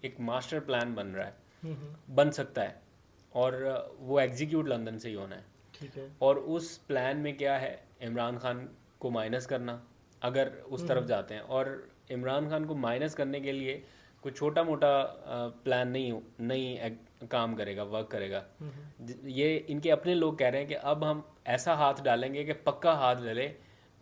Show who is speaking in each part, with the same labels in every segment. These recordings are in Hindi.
Speaker 1: एक मास्टर प्लान बन रहा है,
Speaker 2: हम्म।
Speaker 1: बन सकता है, और वो एग्जीक्यूट लंदन से ही होना है।
Speaker 2: ठीक है।
Speaker 1: और उस प्लान में क्या है, इमरान खान को माइनस करना, अगर उस तरफ
Speaker 2: हम्म।
Speaker 1: जाते हैं। और इमरान खान को माइनस करने के लिए कोई छोटा मोटा प्लान नहीं काम करेगा, वर्क करेगा।
Speaker 2: हम्म।
Speaker 1: ये इनके अपने लोग कह रहे हैं कि अब हम ऐसा हाथ डालेंगे कि पक्का हाथ डले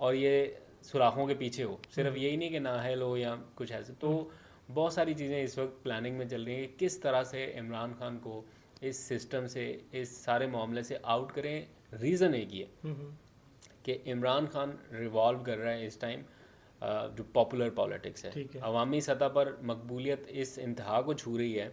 Speaker 1: और ये सुराखों के पीछे हो, सिर्फ
Speaker 2: हम्म।
Speaker 1: यही नहीं कि नाहल हो या कुछ ऐसे। तो
Speaker 2: हम्म।
Speaker 1: बहुत सारी चीज़ें इस वक्त प्लानिंग में चल रही हैं कि किस तरह से इमरान खान को इस सिस्टम से, इस सारे मामले से आउट करें। रीज़न एक ही है
Speaker 2: हम्म।
Speaker 1: कि इमरान खान रिवॉल्व कर रहा है इस टाइम जो पॉपुलर पॉलिटिक्स है।
Speaker 2: ठीक है।
Speaker 1: अवामी सतह पर मकबूलियत इस इंतहा को छू रही है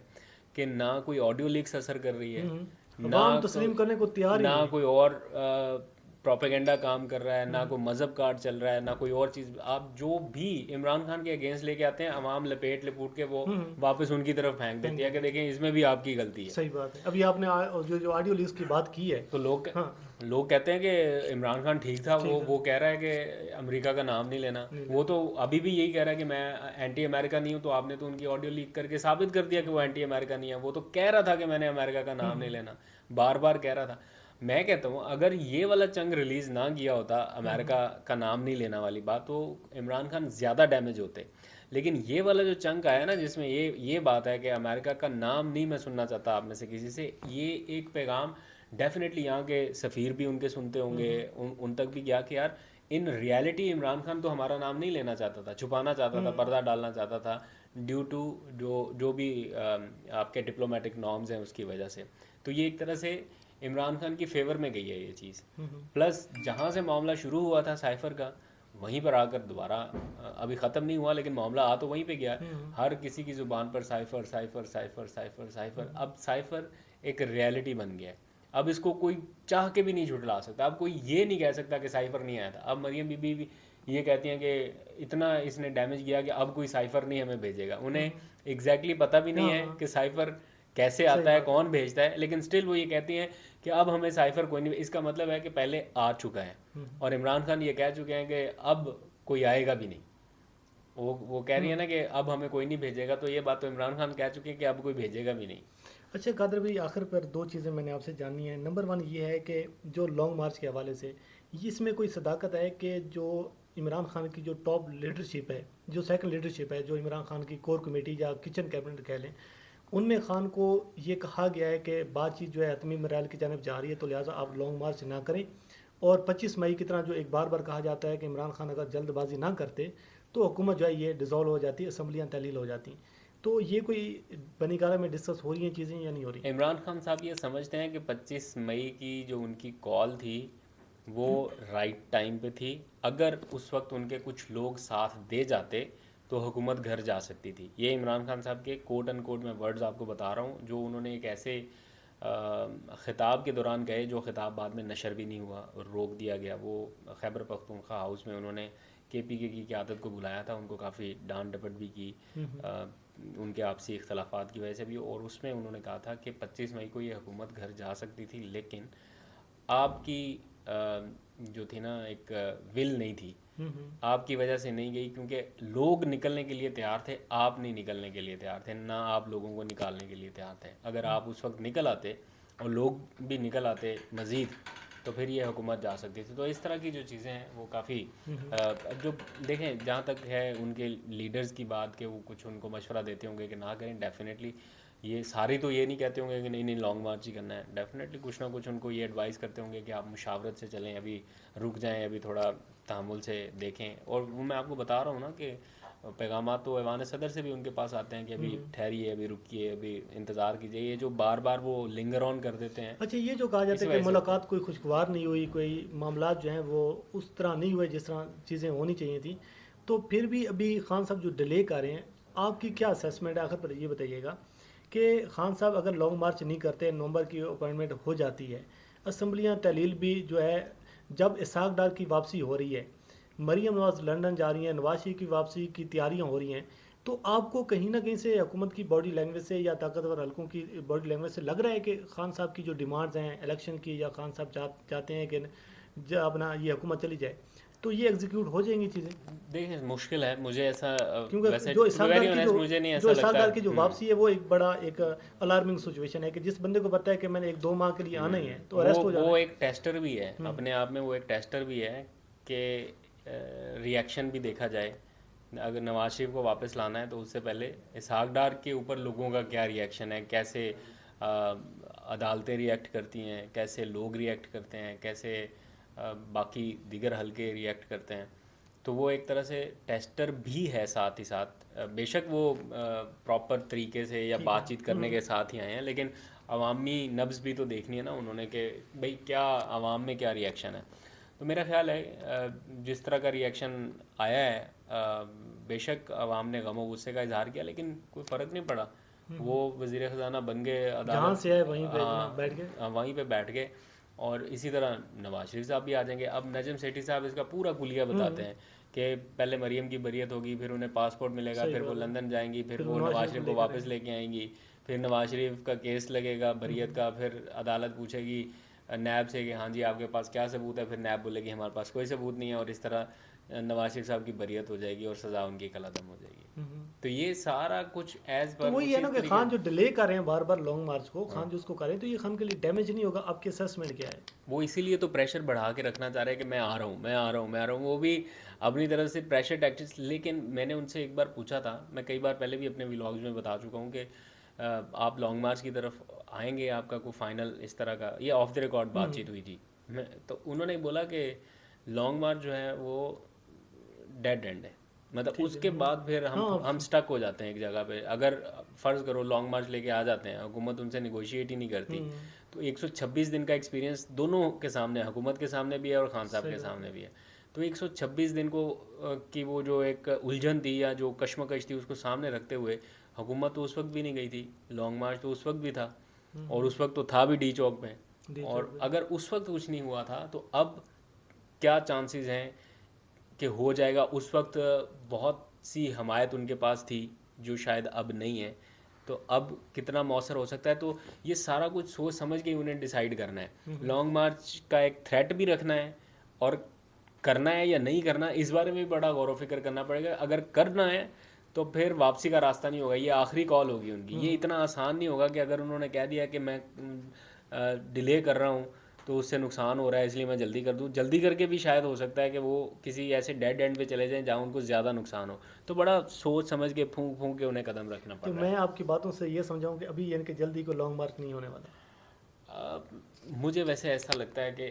Speaker 1: कि ना कोई ऑडियो लीक्स असर कर रही है, ना
Speaker 2: अवाम तस्लीम
Speaker 1: कोई
Speaker 2: करने को तैयार ही
Speaker 1: ना
Speaker 2: नहीं है।
Speaker 1: कोई और प्रोपेगेंडा काम कर रहा है, ना
Speaker 2: हम्म।
Speaker 1: कोई मज़हब कार्ड चल रहा है, ना कोई और चीज़। आप जो भी इमरान खान के अगेंस्ट लेके आते हैं, अवाम लपेट लपूट के वो
Speaker 2: हम्म।
Speaker 1: वापस उनकी तरफ फेंक
Speaker 2: फेंक
Speaker 1: देती है कि
Speaker 2: देती है।
Speaker 1: देखें इसमें भी आपकी गलती है।
Speaker 2: सही बात है। अभी आपने जो जो ऑडियो लीक्स की बात की है।
Speaker 1: तो
Speaker 2: हाँ।
Speaker 1: लोग कहते हैं कि इमरान खान ठीक था,
Speaker 2: ठीक
Speaker 1: वो
Speaker 2: था।
Speaker 1: कह रहा है कि अमेरिका का नाम नहीं लेना।
Speaker 2: नहीं
Speaker 1: वो
Speaker 2: लेना।
Speaker 1: तो अभी भी यही कह रहा है कि मैं एंटी अमेरिका नहीं हूँ। तो आपने तो उनकी ऑडियो लीक करके साबित कर दिया कि वो एंटी अमेरिका नहीं है। वो तो कह रहा था कि मैंने अमेरिका का नाम नहीं
Speaker 2: हम्म।
Speaker 1: लेना, बार बार कह रहा था। मैं कहता हूँ अगर ये वाला चंग रिलीज़ ना किया होता,
Speaker 2: हम्म।
Speaker 1: अमेरिका का नाम नहीं लेना वाली बात, तो इमरान खान ज़्यादा डैमेज होते। लेकिन ये वाला जो चंक आया ना, जिसमें ये बात है कि अमेरिका का नाम नहीं मैं सुनना चाहता आप में से किसी से, ये एक पैगाम डेफिनेटली यहाँ के सफ़ीर भी उनके सुनते होंगे,
Speaker 2: हम्म।
Speaker 1: उन तक भी गया कि यार इन रियलिटी इमरान खान तो हमारा नाम नहीं लेना चाहता था, छुपाना चाहता था,
Speaker 2: हम्म।
Speaker 1: पर्दा डालना चाहता था, ड्यू टू जो जो भी आपके डिप्लोमेटिक नॉर्म्स हैं उसकी वजह से। तो ये एक तरह से इमरान खान की फेवर में गई है ये चीज़।
Speaker 2: हम्म।
Speaker 1: प्लस जहाँ से मामला शुरू हुआ था साइफ़र का, वहीं पर आकर दोबारा अभी ख़त्म नहीं हुआ, लेकिन मामला आ तो वहीं पे गया।
Speaker 2: हम्म।
Speaker 1: हर किसी की ज़ुबान पर cipher cipher cipher cipher cipher.
Speaker 2: हम्म।
Speaker 1: अब साइफ़र एक रियलिटी बन गया है। अब इसको कोई चाह के भी नहीं झुठला सकता। अब कोई ये नहीं कह सकता कि साइफ़र नहीं आया था। अब मरियम बीबी भी ये कहती हैं कि इतना इसने डैमेज किया कि अब कोई साइफ़र नहीं हमें भेजेगा। उन्हें
Speaker 2: हम्म।
Speaker 1: एग्जैक्टली पता भी नहीं है
Speaker 2: हाँ।
Speaker 1: कि साइफ़र कैसे
Speaker 2: सही
Speaker 1: आता है,
Speaker 2: बात है।
Speaker 1: कौन भेजता है, लेकिन स्टिल वो ये कहती हैं कि अब हमें साइफ़र कोई नहीं। इसका मतलब है कि पहले आ चुका है।
Speaker 2: हम्म।
Speaker 1: और इमरान खान ये कह चुके हैं कि अब कोई आएगा भी नहीं। वो कह रही है
Speaker 2: हम्म।
Speaker 1: ना कि अब हमें कोई नहीं भेजेगा, तो ये बात तो इमरान खान कह चुके हैं कि अब कोई भेजेगा भी नहीं।
Speaker 2: अच्छा कादर भाई, आखिर पर दो चीज़ें मैंने आपसे जाननी है। नंबर वन ये है कि जो लॉन्ग मार्च के हवाले से इसमें कोई सदाकत है कि जो इमरान खान की जो टॉप लीडरशिप है, जो सेकंड लीडरशिप है, जो इमरान खान की कोर कमेटी या किचन कैबिनेट कह लें, उनमें खान को ये कहा गया है कि बातचीत जो है हतमी मराहल की जानब जा रही है, तो लिहाजा आप लॉन्ग मार्च ना करें। और 25 मई की तरह जो एक बार बार कहा जाता है कि इमरान खान अगर जल्दबाजी ना करते तो हुकूमत जो है ये डिज़ोल्व हो जाती, असम्बलियाँ तहलील हो जाती। तो ये कोई बनी गारा में डिस्कस हो रही हैं चीज़ें या नहीं हो रही?
Speaker 1: इमरान खान साहब ये समझते हैं कि 25 मई की जो उनकी कॉल थी वो राइट टाइम पे थी। अगर उस वक्त उनके कुछ लोग साथ दे जाते तो हुकूमत घर जा सकती थी। ये इमरान खान साहब के कोट एंड कोट में वर्ड्स आपको बता रहा हूँ, जो उन्होंने एक ऐसे ख़िताब के दौरान गए, जो ख़िताब बाद में नशर भी नहीं हुआ और रोक दिया गया। वो खैबर पख्तूनख्वा हाउस में उन्होंने KPK की क़यादत को बुलाया था, उनको काफ़ी डांट डपट भी की,
Speaker 2: हम्म।
Speaker 1: अ, उनके आपसी इख्तलाफात की वजह से भी। और उसमें उन्होंने कहा था कि 25 मई को ये हुकूमत घर जा सकती थी, लेकिन आपकी जो थी ना एक विल नहीं थी,
Speaker 2: हम्म।
Speaker 1: आपकी वजह से नहीं गई, क्योंकि लोग निकलने के लिए तैयार थे, आप नहीं निकलने के लिए तैयार थे, ना आप लोगों को निकालने के लिए तैयार थे। अगर आप उस वक्त निकल आते और लोग भी निकल आते मज़ीद, तो फिर ये हुकूमत जा सकती थी। तो इस तरह की जो चीज़ें हैं वो काफ़ी
Speaker 2: हम्म।
Speaker 1: अब जो देखें, जहाँ तक है उनके लीडर्स की बात के वो कुछ उनको मशवरा देते होंगे कि ना करें, डेफिनेटली। ये सारी तो ये नहीं कहते होंगे कि नहीं नहीं लॉन्ग मार्च ही करना है। डेफिनेटली कुछ ना कुछ उनको ये एडवाइस करते होंगे कि आप मुशावरत से चलें, अभी रुक जाएं, अभी थोड़ा तहमुल से देखें। और वो मैं आपको बता रहा हूँ ना कि पैगामात तो ऐवान सदर से भी उनके पास आते हैं कि अभी
Speaker 2: हम्म।
Speaker 1: ठहरिए, अभी रुकिए, अभी इंतज़ार कीजिए। ये जो बार बार वो लिंगर ऑन कर देते हैं,
Speaker 2: अच्छा, ये जो कहा जाता
Speaker 1: इस
Speaker 2: है कि
Speaker 1: वजह से होता है।
Speaker 2: मुलाकात कोई खुशगवार नहीं हुई, कोई मामलात जो हैं वो उस तरह नहीं हुए जिस तरह चीज़ें होनी चाहिए थी, तो फिर भी अभी खान साहब जो डिले कर रहे हैं, आपकी क्या असेसमेंट है? आखिर पर ये बताइएगा कि खान साहब अगर लॉन्ग मार्च नहीं करते, नवंबर की अपॉइंटमेंट हो जाती है, असम्बलियाँ तहलील भी जो है, जब इसहाक डार की वापसी हो रही है, मरीम नवाज लंदन जा रही हैं, नवाज शरीफ की वापसी की तैयारियां हो रही हैं, तो आपको कहीं ना कहीं से हुकूमत की बॉडी लैंग्वेज से या ताकतवर हलकों की बॉडी लैंग्वेज से लग रहा है कि खान साहब की जो डिमांड्स हैं इलेक्शन की, या खान साहब चाहते हैं कि जब अपना ये हुकूमत चली जाए, तो ये एग्जीक्यूट हो जाएंगी चीज़ें,
Speaker 1: देखिए मुश्किल है, मुझे ऐसा
Speaker 2: क्योंकि
Speaker 1: वैसे
Speaker 2: जो
Speaker 1: टू बी
Speaker 2: इसहाक
Speaker 1: वेरी
Speaker 2: डार की
Speaker 1: ऑनेस्ट मुझे नहीं
Speaker 2: जो
Speaker 1: ऐसा
Speaker 2: इसहाक
Speaker 1: लगता।
Speaker 2: डार की जो वापसी है वो एक बड़ा एक अलार्मिंग सिचुएशन है कि जिस बंदे को पता है कि मैंने 1-2 माह के लिए आना ही है तो
Speaker 1: वो
Speaker 2: अरेस्ट हो जाना
Speaker 1: वो
Speaker 2: है।
Speaker 1: एक टेस्टर भी है अपने आप में, वो एक टेस्टर भी है कि रिएक्शन भी देखा जाए। अगर नवाज शरीफ को वापस लाना है तो उससे पहले इसहाक डार के ऊपर लोगों का क्या रिएक्शन है, कैसे अदालतें रिएक्ट करती हैं, कैसे लोग रिएक्ट करते हैं, कैसे बाकी दीगर हलके रिएक्ट करते हैं। तो वो एक तरह से टेस्टर भी है साथ ही साथ। बेशक वो प्रॉपर तरीके से या
Speaker 2: ठीक है।
Speaker 1: बातचीत करने के साथ ही आए हैं, लेकिन अवामी नब्ज़ भी तो देखनी है ना उन्होंने कि भाई क्या अवाम में क्या रिएक्शन है। तो मेरा ख्याल है जिस तरह का रिएक्शन आया है, बेशक अवाम ने गम व गुस्से का इजहार किया, लेकिन कोई फ़र्क नहीं पड़ा। वो वज़ीर ख़जाना बन गए,
Speaker 2: जहाँ
Speaker 1: अदालत
Speaker 2: से आए वहीं पे जनाब बैठ गए।
Speaker 1: हाँ वहीं पे बैठ गए। और इसी तरह नवाज शरीफ साहब भी आ जाएंगे। अब नजम सेठी साहब इसका पूरा कुलिया बताते हैं कि पहले मरीम की बरियत होगी, फिर उन्हें पासपोर्ट मिलेगा,
Speaker 2: सही
Speaker 1: फिर वो
Speaker 2: बात है।
Speaker 1: लंदन जाएंगी, फिर
Speaker 2: फिर वो
Speaker 1: वो
Speaker 2: नवाज
Speaker 1: नवाज
Speaker 2: शरीफ को
Speaker 1: शरीफ को
Speaker 2: लेकर
Speaker 1: वापस
Speaker 2: आएंगे।
Speaker 1: लेके आएंगी। फिर नवाज शरीफ का केस लगेगा बरियत का, फिर अदालत पूछेगी नैब से कि हाँ जी आपके पास क्या सबूत है, फिर नैब बोलेगी हमारे पास कोई सबूत नहीं है, और इस तरह नवाज शरीफ साहब की बरियत हो जाएगी और सज़ा उनकी कलअदम हो जाएगी। तो ये सारा कुछ एज
Speaker 2: तो
Speaker 1: पर
Speaker 2: वही है
Speaker 1: उसी
Speaker 2: ना कि
Speaker 1: तरीके।
Speaker 2: खान जो डिले कर रहे हैं बार बार लॉन्ग मार्च को, खान जो उसको कर रहे हैं, तो ये खान के लिए डैमेज नहीं होगा? आपकी असेसमेंट क्या है?
Speaker 1: वो इसीलिए तो प्रेशर बढ़ा के रखना चाह रहे हैं कि मैं आ रहा हूँ, मैं आ रहा हूँ, मैं आ रहा हूँ। वो भी अपनी तरफ से प्रेशर टैक्टिक्स। लेकिन मैंने उनसे एक बार पूछा था, मैं कई बार पहले भी अपने व्लॉग्स में बता चुका हूँ कि आप लॉन्ग मार्च की तरफ आएंगे, आपका कोई फाइनल इस तरह का, ये ऑफ द रिकॉर्ड बातचीत हुई थी। मैं तो उन्होंने बोला कि लॉन्ग मार्च जो है वो डेड एंड है। मतलब
Speaker 2: ठीक है।
Speaker 1: उसके बाद फिर
Speaker 2: हाँ
Speaker 1: हम स्टक हो जाते हैं एक जगह पे। अगर फ़र्ज़ करो लॉन्ग मार्च लेके आ जाते हैं, हुकूमत उनसे निगोशिएट ही नहीं करती, तो 126 दिन का एक्सपीरियंस दोनों के सामने, हुकूमत के सामने भी है और खान साहब
Speaker 2: सही
Speaker 1: के
Speaker 2: बात
Speaker 1: सामने
Speaker 2: है।
Speaker 1: भी है। तो 126 दिन को की वो जो एक उलझन थी या जो कश्मकश थी, उसको सामने रखते हुए हुकूमत तो उस वक्त भी नहीं गई थी, लॉन्ग मार्च तो उस वक्त भी था, और उस वक्त तो था भी डी चौक में।
Speaker 2: डी चौक
Speaker 1: और
Speaker 2: पे।
Speaker 1: अगर उस वक्त कुछ नहीं हुआ था तो अब क्या चांसेस हैं कि हो जाएगा। उस वक्त बहुत सी हमायत उनके पास थी जो शायद अब नहीं है, तो अब कितना मौसर हो सकता है। तो ये सारा कुछ सोच समझ के उन्हें डिसाइड करना है। लॉन्ग मार्च का एक थ्रेट भी रखना है, और करना है या नहीं करना इस बारे में भी बड़ा गौर व फिक्र करना पड़ेगा। अगर करना है तो फिर वापसी का रास्ता नहीं होगा, ये आखिरी कॉल होगी उनकी। ये इतना आसान नहीं होगा कि अगर उन्होंने कह दिया कि मैं डिले कर रहा हूँ तो उससे नुकसान हो रहा है इसलिए मैं जल्दी कर दूँ। जल्दी करके भी शायद हो सकता है कि वो किसी ऐसे डेड एंड पे चले जाएं जहाँ उनको ज़्यादा नुकसान हो। तो बड़ा सोच समझ के फूंक फूंक के उन्हें कदम रखना पड़
Speaker 2: तो
Speaker 1: रहा
Speaker 2: मैं
Speaker 1: है।
Speaker 2: आपकी बातों से ये समझाऊं कि अभी यानी कि जल्दी को लॉन्ग मार्च नहीं होने वाला।
Speaker 1: मुझे वैसे ऐसा लगता है कि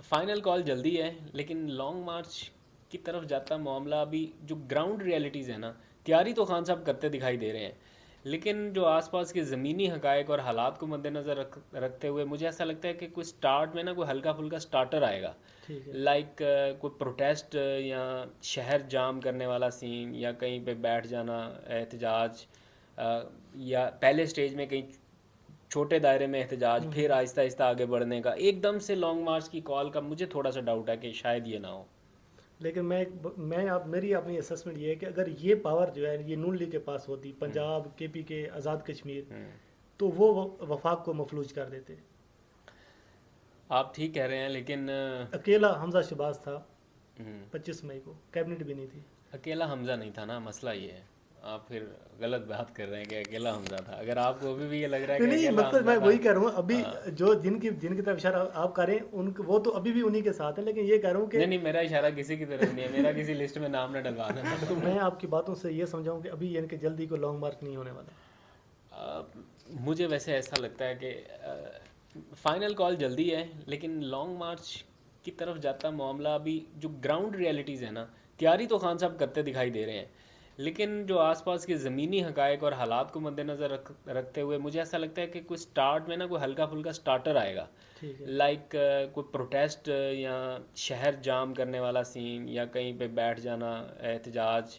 Speaker 1: फाइनल कॉल जल्दी है, लेकिन लॉन्ग मार्च की तरफ जाता मामला अभी जो ग्राउंड रियलिटीज़ है ना, तैयारी तो खान साहब करते दिखाई दे रहे हैं, लेकिन जो आसपास के ज़मीनी हकायक और हालात को मद्देनज़र रखते हुए मुझे ऐसा लगता है कि कोई स्टार्ट में ना कोई हल्का फुल्का स्टार्टर आएगा।
Speaker 2: ठीक है।
Speaker 1: लाइक कोई प्रोटेस्ट या शहर जाम करने वाला सीन, या कहीं पे बैठ जाना एहतजाज, या पहले स्टेज में कहीं छोटे दायरे में एहतजाज, फिर आहिस्ता आहिस्ता आगे बढ़ने का। एकदम से लॉन्ग मार्च की कॉल का मुझे थोड़ा सा डाउट है कि शायद ये ना हो।
Speaker 2: लेकिन मैं आप मेरी अपनी असेसमेंट ये है कि अगर ये पावर जो है ये नून लीग के पास होती, पंजाब केपी के आज़ाद कश्मीर, तो वो वफाक को मफलूज कर देते।
Speaker 1: आप ठीक कह रहे हैं, लेकिन
Speaker 2: अकेला हमजा शहबाज था
Speaker 1: हम्म,
Speaker 2: 25 मई को, कैबिनेट भी नहीं थी।
Speaker 1: अकेला हमजा नहीं था ना, मसला ये है। आप फिर गलत बात कर रहे हैं कि अकेला हमजा था। अगर आपको अभी भी ये लग रहा है
Speaker 2: नहीं
Speaker 1: कि
Speaker 2: नहीं,
Speaker 1: अकेला
Speaker 2: मतलब
Speaker 1: हमजा
Speaker 2: मैं
Speaker 1: था।
Speaker 2: वही कह रहा हूँ अभी
Speaker 1: हाँ,
Speaker 2: जो जिनकी तरफ इशारा आप कर रहे हैं उनके वो तो अभी भी उन्हीं के साथ है, लेकिन ये कह रहा हूँ कि
Speaker 1: नहीं नहीं, मेरा इशारा किसी की तरफ नहीं है, मेरा किसी लिस्ट में नाम न डलवा
Speaker 2: तो
Speaker 1: देना।
Speaker 2: मैं आपकी बातों से ये समझाऊं कि अभी यानी कि जल्दी को लॉन्ग मार्च नहीं होने वाला।
Speaker 1: अ, मुझे वैसे ऐसा लगता है कि फाइनल कॉल जल्दी है, लेकिन लॉन्ग मार्च की तरफ जाता मामला अभी जो ग्राउंड रियलिटीज़ है ना, तैयारी तो खान साहब करते दिखाई दे रहे हैं, लेकिन जो आसपास के ज़मीनी हकायक और हालात को मद्देनज़र रखते हुए मुझे ऐसा लगता है कि कोई स्टार्ट में ना कोई हल्का फुल्का स्टार्टर आएगा।
Speaker 2: ठीक है।
Speaker 1: लाइक कोई प्रोटेस्ट या शहर जाम करने वाला सीन, या कहीं पे बैठ जाना एहतजाज,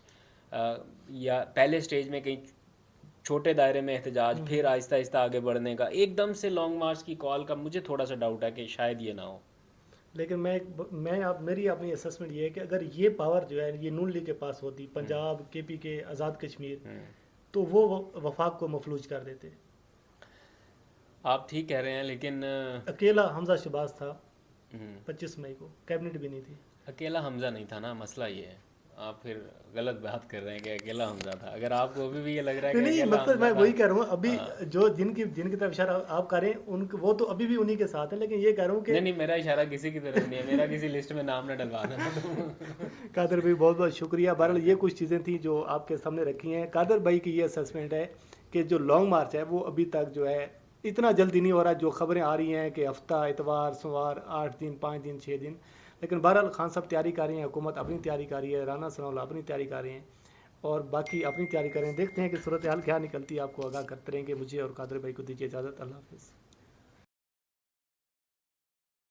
Speaker 1: या पहले स्टेज में कहीं छोटे दायरे में एहतजाज, फिर आहिस्ता आहिस्ता आगे बढ़ने का। एकदम से लॉन्ग मार्च की कॉल का मुझे थोड़ा सा डाउट है कि शायद ये ना हो।
Speaker 2: लेकिन मैं आप मेरी अपनी असेसमेंट ये है कि अगर ये पावर जो है ये नून लीग के पास होती, पंजाब केपी के आज़ाद कश्मीर, तो वो वफाक को मफलूज कर देते।
Speaker 1: आप ठीक कह रहे हैं, लेकिन
Speaker 2: अकेला हमजा शहबाज था
Speaker 1: हम्म,
Speaker 2: 25 मई को, कैबिनेट भी नहीं थी।
Speaker 1: अकेला हमजा नहीं था ना, मसला ये है। आप फिर गलत बात कर रहे हैं कि अकेला हमजा था। अगर आपको अभी भी ये लग रहा है
Speaker 2: नहीं
Speaker 1: कि
Speaker 2: नहीं,
Speaker 1: अकेला
Speaker 2: मतलब
Speaker 1: हमजा
Speaker 2: मैं
Speaker 1: था।
Speaker 2: वही कह रहा हूँ अभी,
Speaker 1: हाँ।
Speaker 2: जो जिनकी जिनकी तरफ इशारा आप कर रहे हैं उनके, वो तो अभी भी उन्हीं के साथ हैं, लेकिन ये कह रहा हूँ कि
Speaker 1: नहीं नहीं, मेरा इशारा किसी की तरफ नहीं है, मेरा किसी लिस्ट में नाम ना डलवा देना तुम।
Speaker 2: कादर भाई बहुत बहुत शुक्रिया। बहरहाल ये
Speaker 1: ओके।
Speaker 2: कुछ चीज़ें थी जो आपके सामने रखी हैं। कादर भाई की ये असेसमेंट है कि जो लॉन्ग मार्च है वो अभी तक जो है इतना जल्दी नहीं हो रहा। जो खबरें आ रही हैं कि हफ्ता, इतवार, सोमवार, 8 दिन, 5 दिन, 6 दिन, लेकिन बहरहाल खान साहब तैयारी कर रही हैं, हुकूमत अपनी तैयारी कर रही है, राना सनाउल्लाह अपनी तैयारी कर रहे हैं, और बाकी अपनी तैयारी कर रहे हैं। देखते हैं कि सूरत हाल क्या निकलती है, आपको आगाह करते रहेंगे। मुझे और कादर भाई को दीजिए इजाज़त। अल्लाह हाफिज़।